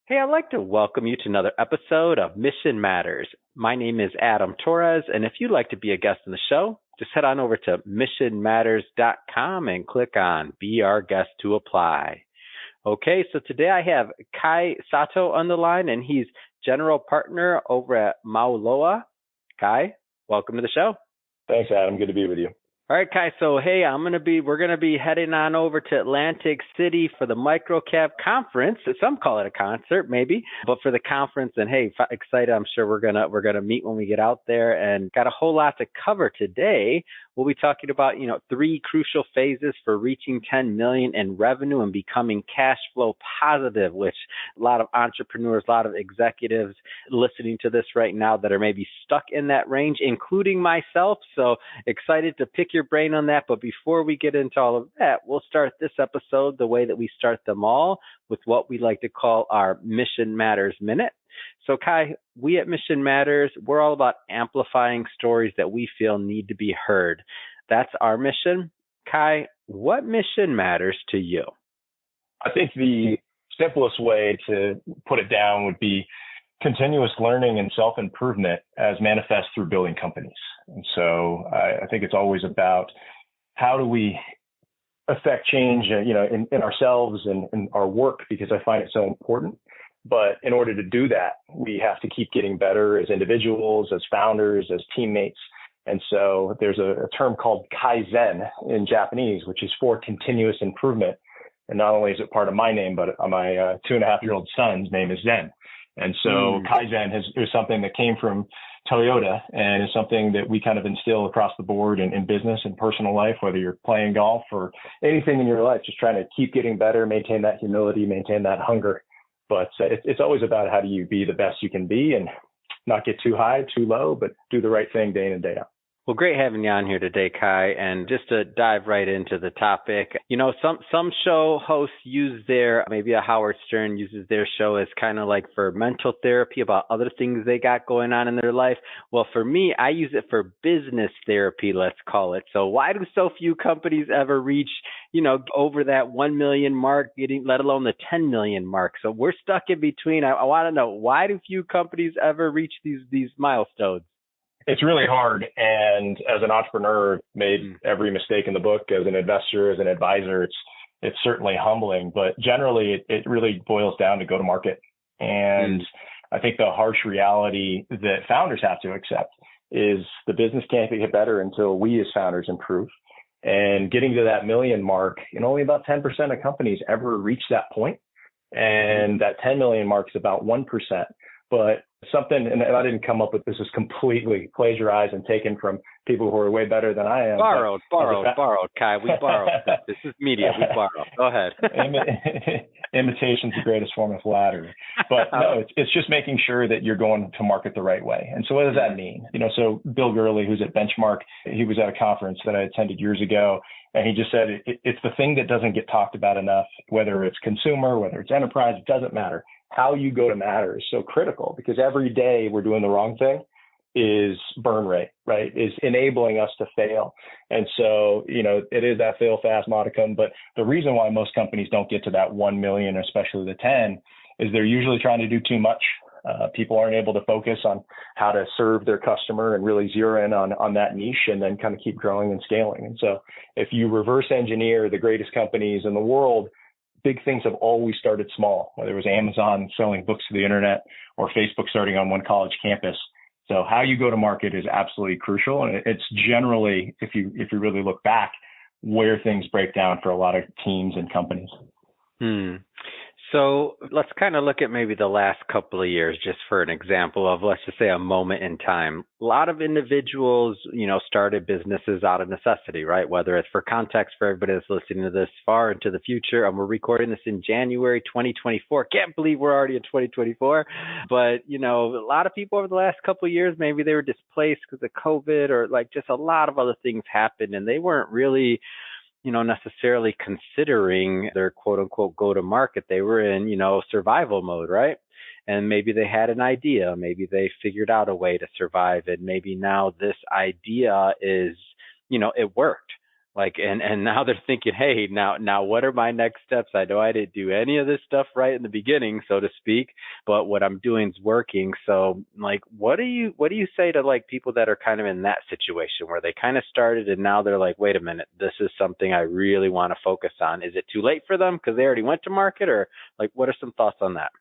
Hey, I'd like to welcome you to another episode of Mission Matters. My name is Adam Torres, and if you'd like to be a guest on the show, just head on over to missionmatters.com and click on Be Our Guest to apply. Okay, so today I have Kai Sato on the line, and he's general partner over at Mauloa. Kai, welcome to the show. Thanks, Adam. Good to be with you. All right, Kai. So, hey, we're going to be heading on over to Atlantic City for the Microcap Conference. Some call it a concert, maybe, but for the conference. And hey, excited. I'm sure we're going to meet when we get out there, and got a whole lot to cover today. We'll be talking about, three crucial phases for reaching 10 million in revenue and becoming cash flow positive, which a lot of entrepreneurs, a lot of executives listening to this right now that are maybe stuck in that range, including myself. So excited to pick your brain on that. But before we get into all of that, we'll start this episode the way that we start them all, with what we like to call our Mission Matters Minute. So Kai, we at Mission Matters, we're all about amplifying stories that we feel need to be heard. That's our mission. Kai, what mission matters to you? I think the simplest way to put it down would be continuous learning and self-improvement as manifest through building companies. And so I think it's always about how do we affect change, in ourselves and in our work, because I find it so important. But in order to do that, we have to keep getting better as individuals, as founders, as teammates. And so there's a term called Kaizen in Japanese, which is for continuous improvement. And not only is it part of my name, but my 2.5-year-old son's name is Zen. And so Kaizen is something that came from Toyota, and is something that we kind of instill across the board in business and personal life, whether you're playing golf or anything in your life, just trying to keep getting better, maintain that humility, maintain that hunger. But it's always about how do you be the best you can be and not get too high, too low, but do the right thing day in and day out. Well, great having you on here today, Kai. And just to dive right into the topic, some show hosts use maybe a Howard Stern uses their show as kind of like for mental therapy about other things they got going on in their life. Well, for me, I use it for business therapy, let's call it. So why do so few companies ever reach, over that 1 million mark, let alone the 10 million mark? So we're stuck in between. I want to know, why do few companies ever reach these milestones? It's really hard. And as an entrepreneur, made every mistake in the book. As an investor, as an advisor, it's certainly humbling. But generally, it really boils down to go to market. And I think the harsh reality that founders have to accept is the business can't get better until we as founders improve. And getting to that million mark, only about 10% of companies ever reach that point. And that 10 million mark is about 1%. But something, and I didn't come up with this, is completely plagiarized and taken from people who are way better than I am. Borrowed, Kai. We borrowed. This is media. We borrow. Go ahead. Imitation's the greatest form of flattery. But no, it's just making sure that you're going to market the right way. And so what does that mean? So Bill Gurley, who's at Benchmark, he was at a conference that I attended years ago, and he just said it's the thing that doesn't get talked about enough, whether it's consumer, whether it's enterprise, it doesn't matter. How you go to matter is so critical, because every day we're doing the wrong thing is burn rate, right? Is enabling us to fail. And so, it is that fail fast modicum. But the reason why most companies don't get to that 1 million, especially the 10, is they're usually trying to do too much. People aren't able to focus on how to serve their customer and really zero in on that niche, and then kind of keep growing and scaling. And so if you reverse engineer the greatest companies in the world, big things have always started small, whether it was Amazon selling books to the internet or Facebook starting on one college campus. So how you go to market is absolutely crucial. And it's generally, if you really look back, where things break down for a lot of teams and companies. So let's kind of look at maybe the last couple of years, just for an example of, let's just say, a moment in time. A lot of individuals, started businesses out of necessity, right? Whether it's, for context for everybody that's listening to this far into the future, and we're recording this in January 2024. Can't believe we're already in 2024. But, a lot of people over the last couple of years, maybe they were displaced because of COVID, or like just a lot of other things happened, and they weren't really necessarily considering their quote unquote go to market. They were in, survival mode, right? And maybe they had an idea, maybe they figured out a way to survive, and maybe now this idea is, it worked. Like, and now they're thinking, hey, now what are my next steps? I know I didn't do any of this stuff right in the beginning, so to speak, but what I'm doing is working. So like, what do you say to like people that are kind of in that situation where they kind of started and now they're like, wait a minute, this is something I really want to focus on. Is it too late for them because they already went to market, or like, what are some thoughts on that?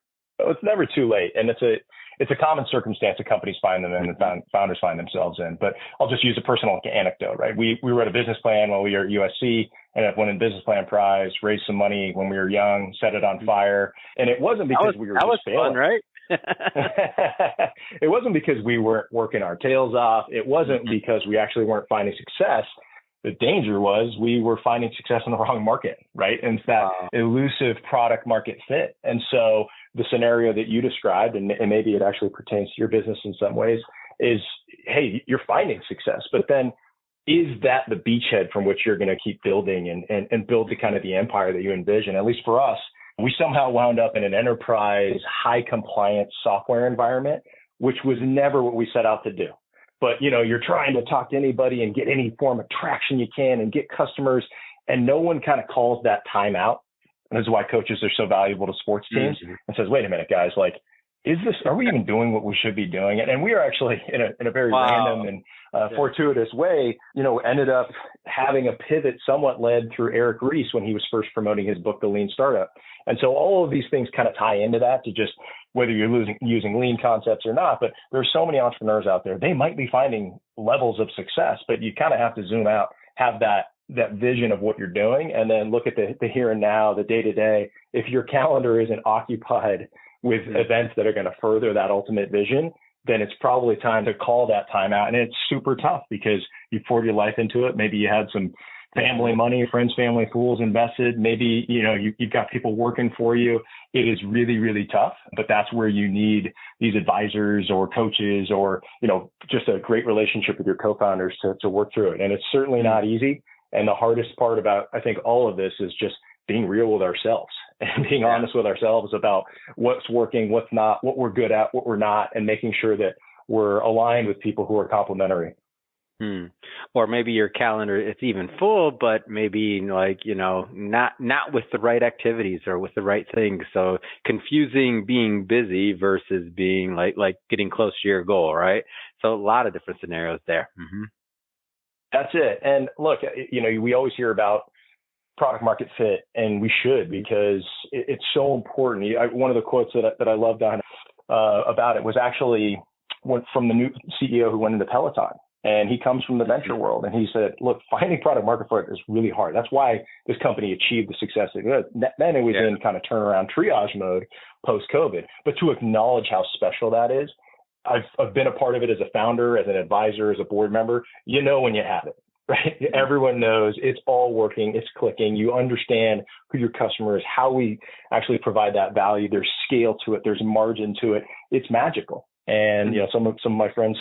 So it's never too late, and it's a common circumstance that companies find them in and founders find themselves in. But I'll just use a personal anecdote, right? We wrote a business plan while we were at USC, and it won a business plan prize, raised some money when we were young, set it on fire, and it wasn't because we were just failing, fun, right? It wasn't because we weren't working our tails off. It wasn't because we actually weren't finding success. The danger was we were finding success in the wrong market, right? And it's that elusive product market fit. And so the scenario that you described, and maybe it actually pertains to your business in some ways, is, hey, you're finding success, but then is that the beachhead from which you're going to keep building and build the kind of the empire that you envision? At least for us, we somehow wound up in an enterprise, high compliance software environment, which was never what we set out to do. But, you're trying to talk to anybody and get any form of traction you can and get customers, and no one kind of calls that time out. And this is why coaches are so valuable to sports teams, and says, wait a minute, guys, like, are we even doing what we should be doing? And we are actually in a very random and fortuitous way, ended up having a pivot somewhat led through Eric Ries when he was first promoting his book, The Lean Startup. And so all of these things kind of tie into that, to just whether you're using lean concepts or not. But there's so many entrepreneurs out there. They might be finding levels of success, but you kind of have to zoom out, have that vision of what you're doing, and then look at the here and now, the day to day. If your calendar isn't occupied with events that are going to further that ultimate vision, then it's probably time to call that time out. And it's super tough because you poured your life into it. Maybe you had some family money, friends, family, fools invested. Maybe, you've got people working for you. It is really, really tough, but that's where you need these advisors or coaches or, just a great relationship with your co-founders to work through it. And it's certainly not easy. And the hardest part about, I think, all of this is just being real with ourselves and being honest with ourselves about what's working, what's not, what we're good at, what we're not, and making sure that we're aligned with people who are complementary. Or maybe your calendar, it's even full, but maybe not with the right activities or with the right things. So confusing being busy versus being like getting close to your goal, right? So a lot of different scenarios there. That's it. And look, we always hear about product market fit, and we should, because it's so important. One of the quotes that I loved about it was actually from the new CEO who went into Peloton. And he comes from the venture world. And he said, look, finding product market fit is really hard. That's why this company achieved the success it did. Then it was in kind of turnaround triage mode post-COVID. But to acknowledge how special that is, I've been a part of it as a founder, as an advisor, as a board member. When you have it, right? Everyone knows it's all working. It's clicking. You understand who your customer is, how we actually provide that value. There's scale to it. There's margin to it. It's magical. And, some of my friends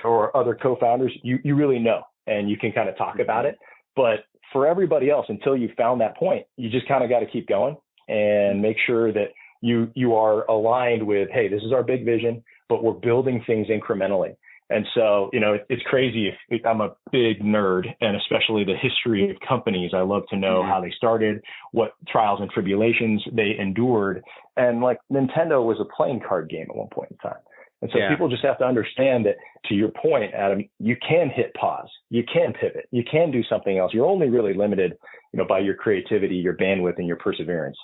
or other co-founders, you really know, and you can kind of talk about it. But for everybody else, until you found that point, you just kind of got to keep going and make sure that you are aligned with, hey, this is our big vision, but we're building things incrementally. And so, it's crazy. I'm a big nerd, and especially the history of companies. I love to know how they started, what trials and tribulations they endured. And like Nintendo was a playing card game at one point in time. And so people just have to understand that, to your point, Adam, you can hit pause, you can pivot, you can do something else. You're only really limited, by your creativity, your bandwidth, and your perseverance.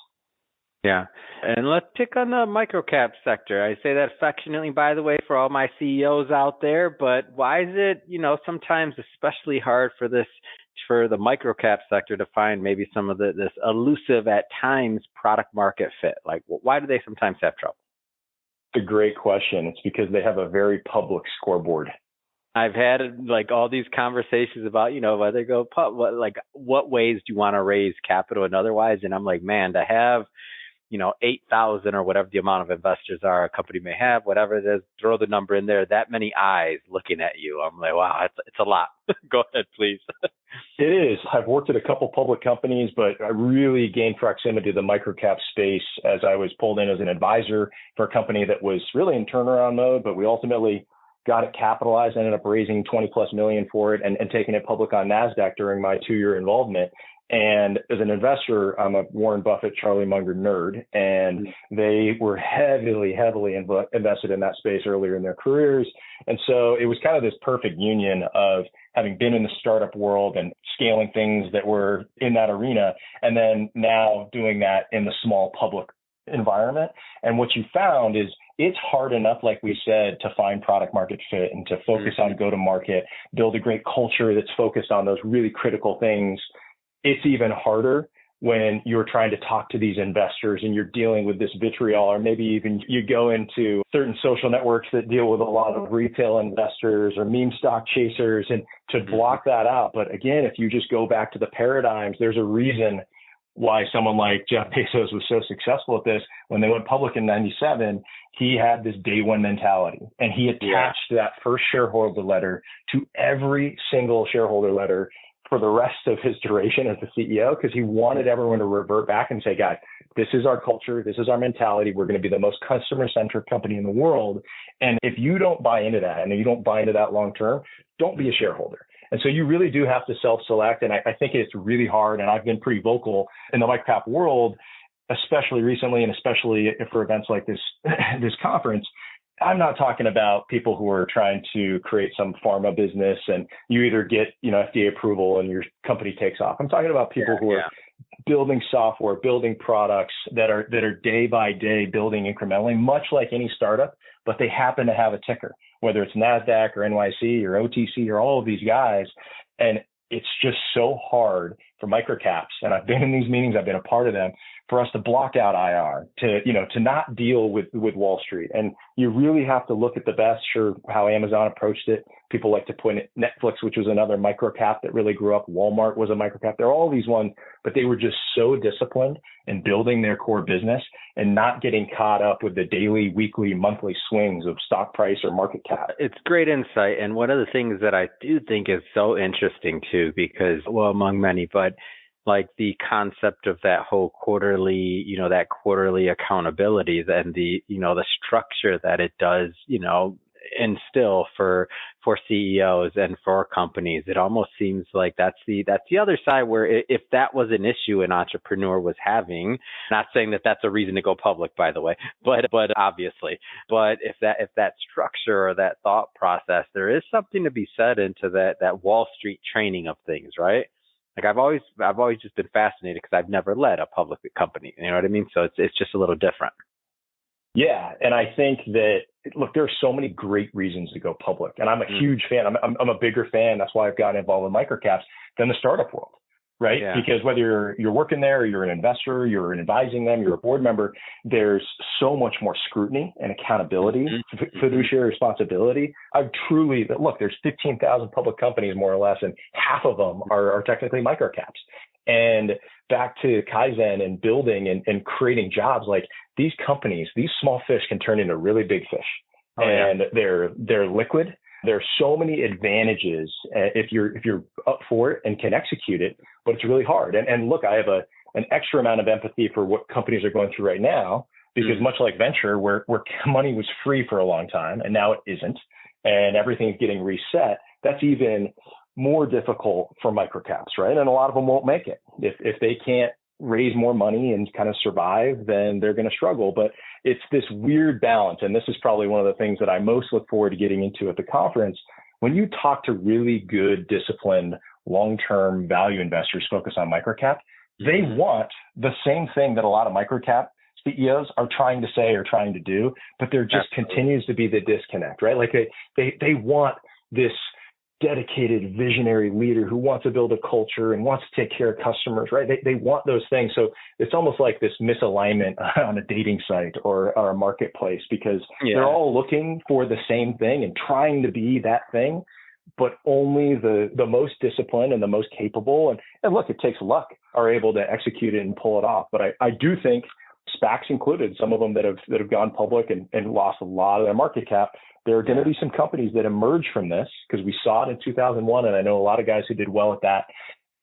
Yeah. And let's pick on the microcap sector. I say that affectionately, by the way, for all my CEOs out there. But why is it, sometimes especially hard for the microcap sector to find maybe some of this elusive at times product market fit? Like, why do they sometimes have trouble? A great question. It's because they have a very public scoreboard. I've had all these conversations about, whether go what ways do you want to raise capital and otherwise. And I'm like, man, to have, 8,000 or whatever the amount of investors are a company may have, whatever it is, throw the number in there, that many eyes looking at you. I'm like, wow, it's a lot. Go ahead, please. It is. I've worked at a couple public companies, but I really gained proximity to the microcap space as I was pulled in as an advisor for a company that was really in turnaround mode. But we ultimately got it capitalized, ended up raising 20 plus million for it and taking it public on NASDAQ during my 2-year involvement. And as an investor, I'm a Warren Buffett, Charlie Munger nerd, and they were heavily invested in that space earlier in their careers. And so it was kind of this perfect union of having been in the startup world and scaling things that were in that arena, and then now doing that in the small public environment. And what you found is it's hard enough, like we said, to find product market fit and to focus on go to market, build a great culture that's focused on those really critical things. It's even harder when you're trying to talk to these investors and you're dealing with this vitriol, or maybe even you go into certain social networks that deal with a lot of retail investors or meme stock chasers, and to block that out. But again, if you just go back to the paradigms, there's a reason why someone like Jeff Bezos was so successful at this. When they went public in 97, he had this day one mentality, and he attached that first shareholder letter to every single shareholder letter for the rest of his duration as the CEO, because he wanted everyone to revert back and say, guys, this is our culture. This is our mentality. We're going to be the most customer-centric company in the world. And if you don't buy into that, and you don't buy into that long-term, don't be a shareholder. And so you really do have to self-select. And I think it's really hard. And I've been pretty vocal in the microcap world, especially recently, and especially for events like this, this conference. I'm not talking about people who are trying to create some pharma business and you either get, FDA approval and your company takes off. I'm talking about people who are building software, building products that are day by day building incrementally, much like any startup, but they happen to have a ticker, whether it's NASDAQ or NYC or OTC or all of these guys. And it's just so hard for microcaps. And I've been in these meetings, I've been a part of them, for us to block out IR, to not deal with Wall Street. And you really have to look at the best, sure, how Amazon approached it. People like to point at Netflix, which was another microcap that really grew up. Walmart was a microcap. There are all these ones, but they were just so disciplined in building their core business and not getting caught up with the daily, weekly, monthly swings of stock price or market cap. It's great insight. And one of the things that I do think is so interesting too, because, well, among many, but like the concept of that whole quarterly, that quarterly accountability and the structure that it does, instill for CEOs and for companies. It almost seems like that's the other side, where if that was an issue an entrepreneur was having, not saying that that's a reason to go public, by the way, but obviously, but if that structure or that thought process, there is something to be said into that Wall Street training of things, right? Like I've always just been fascinated because I've never led a public company. You know what I mean? So it's just a little different. Yeah. And I think that, look, there are so many great reasons to go public. And I'm a huge fan. I'm a bigger fan. That's why I've gotten involved with microcaps than the startup world, right? Yeah. Because whether you're working there, or you're an investor, you're advising them, you're a board member, there's so much more scrutiny and accountability, fiduciary responsibility. Look, there's 15,000 public companies more or less, and half of them are technically microcaps. And back to Kaizen and building and creating jobs, like these companies, these small fish can turn into really big fish. They're liquid. There's so many advantages if you're up for it and can execute it, but it's really hard. And look, I have an extra amount of empathy for what companies are going through right now, because much like venture, where money was free for a long time and now it isn't, and everything's getting reset, that's even more difficult for microcaps, right? And a lot of them won't make it. If they can't raise more money and kind of survive, then they're going to struggle. But it's this weird balance. And this is probably one of the things that I most look forward to getting into at the conference. When you talk to really good, disciplined, long-term value investors focused on microcap, they want the same thing that a lot of microcap CEOs are trying to say or trying to do, but there just continues to be the disconnect, right? Like they want this dedicated visionary leader who wants to build a culture and wants to take care of customers, right? They want those things. So it's almost like this misalignment on a dating site or a marketplace, because they're all looking for the same thing and trying to be that thing, but only the most disciplined and the most capable. And look, it takes luck, are able to execute it and pull it off. But I do think SPACs included, some of them that have gone public and lost a lot of their market cap, there are going to be some companies that emerge from this, because we saw it in 2001, and I know a lot of guys who did well at that.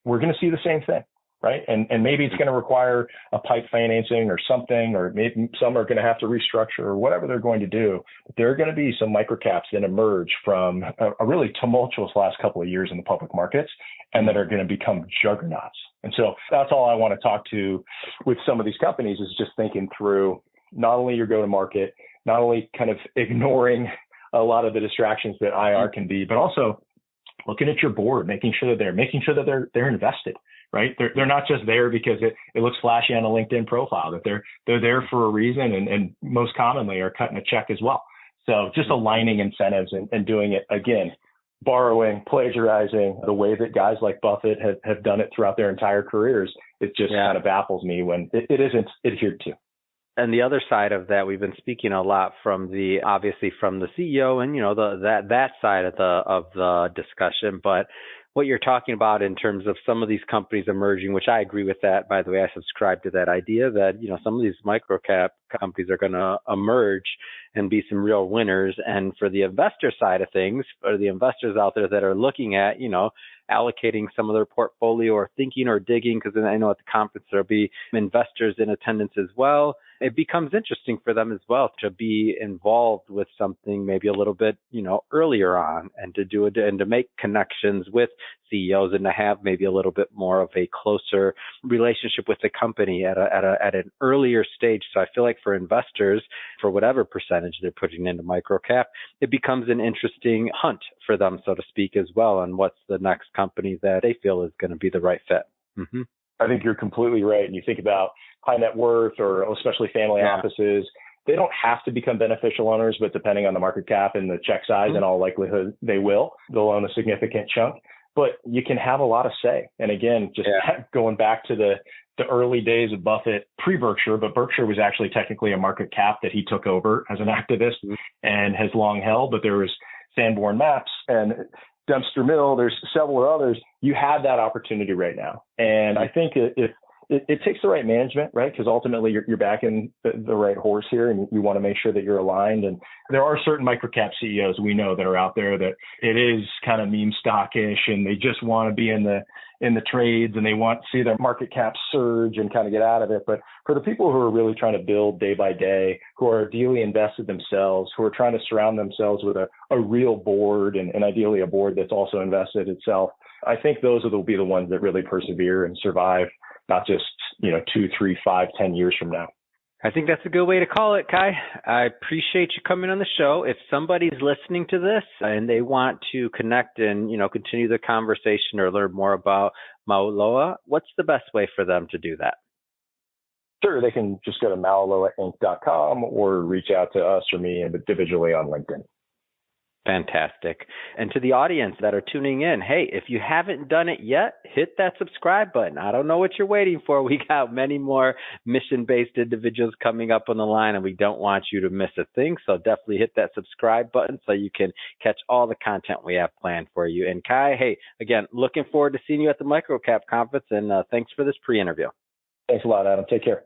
We're going to see the same thing. right? And maybe it's going to require a pipe financing or something, or maybe some are going to have to restructure or whatever they're going to do. But there are going to be some microcaps that emerge from a really tumultuous last couple of years in the public markets and that are going to become juggernauts. And so that's all I want to talk to with some of these companies, is just thinking through not only your go-to-market, not only kind of ignoring a lot of the distractions that IR can be, but also looking at your board, making sure that they're invested. Right? They're not just there because it looks flashy on a LinkedIn profile, that they're there for a reason, and most commonly are cutting a check as well. So just aligning incentives and doing it, again, borrowing, plagiarizing the way that guys like Buffett have done it throughout their entire careers. It just kind of baffles me when it isn't adhered to. And the other side of that, we've been speaking a lot obviously from the CEO and, that side of the discussion, but what you're talking about in terms of some of these companies emerging, which I agree with that. By the way, I subscribe to that idea that, some of these microcap companies are going to emerge and be some real winners. And for the investor side of things, for the investors out there that are looking at, allocating some of their portfolio or thinking or digging, because I know at the conference there'll be investors in attendance as well. It becomes interesting for them as well to be involved with something maybe a little bit, earlier on, and to do it and to make connections with CEOs and to have maybe a little bit more of a closer relationship with the company at an earlier stage. So I feel like for investors, for whatever percentage they're putting into microcap, it becomes an interesting hunt for them, so to speak, as well, on what's the next company that they feel is going to be the right fit. Mm-hmm. I think you're completely right. And you think about high net worth or especially family offices, they don't have to become beneficial owners, but depending on the market cap and the check size, in all likelihood, they'll own a significant chunk. But you can have a lot of say. And again, just going back to the early days of Buffett pre-Berkshire, but Berkshire was actually technically a market cap that he took over as an activist and has long held. But there was Sanborn Maps and Dempster Mill, there's several others. You have that opportunity right now. And I think if it takes the right management, right? Because ultimately you're backing the right horse here, and you want to make sure that you're aligned. And there are certain microcap CEOs we know that are out there that it is kind of meme stockish, and they just want to be in the trades, and they want to see their market cap surge and kind of get out of it. But for the people who are really trying to build day by day, who are ideally invested themselves, who are trying to surround themselves with a real board, and ideally a board that's also invested itself, I think those will be the ones that really persevere and survive, not just 2, 3, 5, 10 years from now. I think that's a good way to call it, Kai. I appreciate you coming on the show. If somebody's listening to this and they want to connect and, continue the conversation or learn more about Maoloa, what's the best way for them to do that? Sure. They can just go to maoloainc.com or reach out to us or me individually on LinkedIn. Fantastic. And to the audience that are tuning in, hey, if you haven't done it yet, hit that subscribe button. I don't know what you're waiting for. We got many more mission-based individuals coming up on the line, and we don't want you to miss a thing. So definitely hit that subscribe button so you can catch all the content we have planned for you. And Kai, hey, again, looking forward to seeing you at the Microcap Conference, and thanks for this pre-interview. Thanks a lot, Adam. Take care.